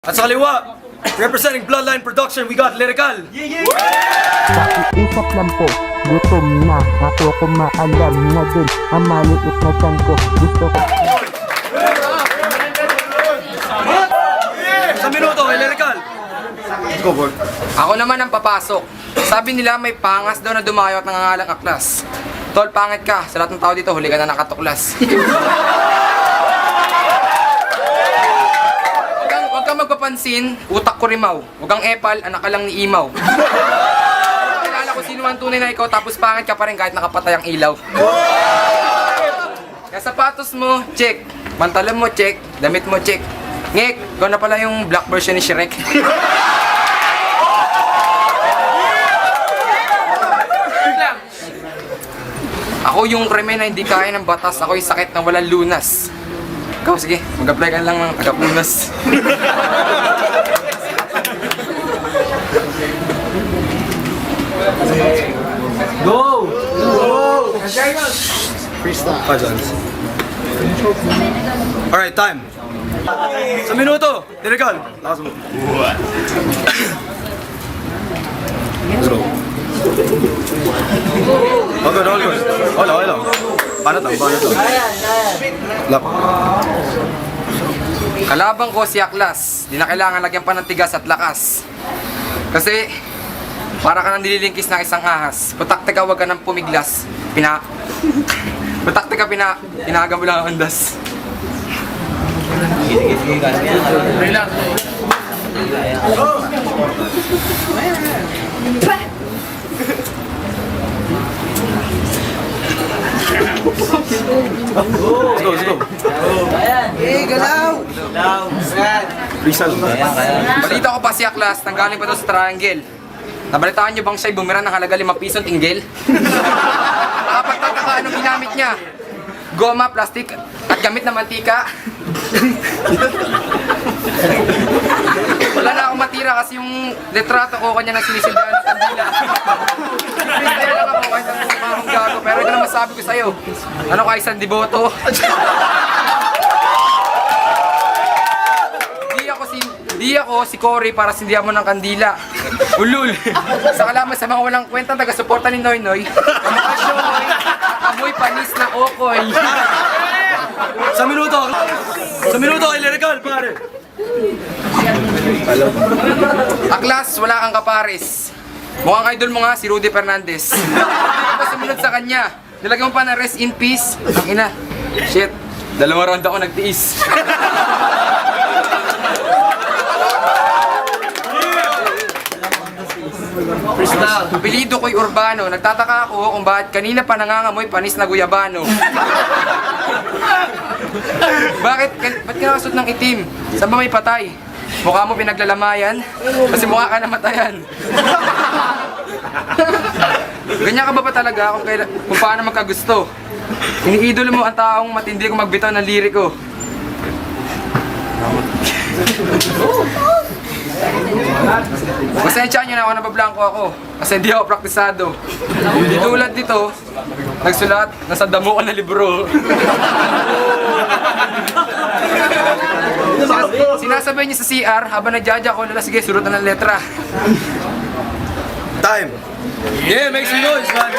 At sa kaliwa, representing Bloodline Production, we got Lyrical. Pakiusap lang po, gutom na ako kumaalam na din ang maliit na tiyan ko. Gusto ko. Sa minuto, kay Lyrical. Go, boy. Ako naman ang papasok. Sabi nila may pangas daw na dumayo at nangangalang aklas. Tol, pangit ka. Sa lahat ng tao dito, huli ka na nakatuklas. Huwag kang magpapansin, utak ko rimaw. Huwag kang epal, anak ka lang ni Imaw. Kilala ko sino ang tunay na ikaw, tapos pangit ka pa rin kahit nakapatay ang ilaw. Kaya sapatos mo, check. Pantalon mo, check. Damit mo, check. Ngek, ikaw na pala yung black version ni Shrek. Ako yung krimen na hindi kaya ng batas. Ako yung sakit na walang lunas. Ikaw, sige, mag-apply ka lang ng tagapunas. Go! Go! Freestyle. Alright, time. Sa minuto, Lyrical. Lakas mo. Let's go. All good, all good. Hola, hola. Paano to? Lap. Kalabang ko si Aklas. Di na kailangan lagyan pa ng tigas at lakas. Kasi, para ka nang nililingkis ng isang ahas. Putakte ka, wag ka nang pumiglas. Putakte ka, pinaga mo lang ang andas. Let's go, let's go. Freestyle. Balita ko pa si Aklas, nanggaling pa doon sa triangle. Nabalitaan niyo bang siya'y bumiran ng halaga 5 pisong tinggil? Nakapagtataka anong ginamit niya? Goma, plastic, at gamit na mantika. Wala na akong matira kasi yung litrato ko kanya nang sinisildahan ng kandila. Kaya lang ako kahit ang mukha gago, pero ito na masabi ko sa'yo. Ano ka isang deboto? Di ako si Cory para sindihan mo ng kandila. Ulul! Sa kalaman sa mga walang kwentang taga-suporta ni Noy Noy, kamakasyoy, amoy panis na okoy. Sa minuto kay Lyrical, pare. Aklas, wala kang kapares. Mukhang idol mo nga si Rudy Fernandez. Tapos sumunod sa kanya, nilagyan mo pa na rest in peace. Ang ina, shit, 2 round ako nagtiis. Apelido ko'y Urbano. Nagtataka ako kung bakit kanina pa nangangamoy panis na guyabano. Ba't ka nakasot ng itim? Saan ba may patay? Mukha mo pinaglalamayan? Kasi mukha ka namatayan. Ganyan ka ba talaga kung paano magkagusto? Iniidolo mo ang taong matindi kung magbitaw ng liriko. Pasensya nyo na ako, nabablangko ako kasi hindi ako praktisado. Di tulad dito, nagsulat, nasa damo ko na libro. Sinasabay niya sa CR habang nagjaja ko, lala sige, surutan ng letra. Time. Yeah, make some noise, man.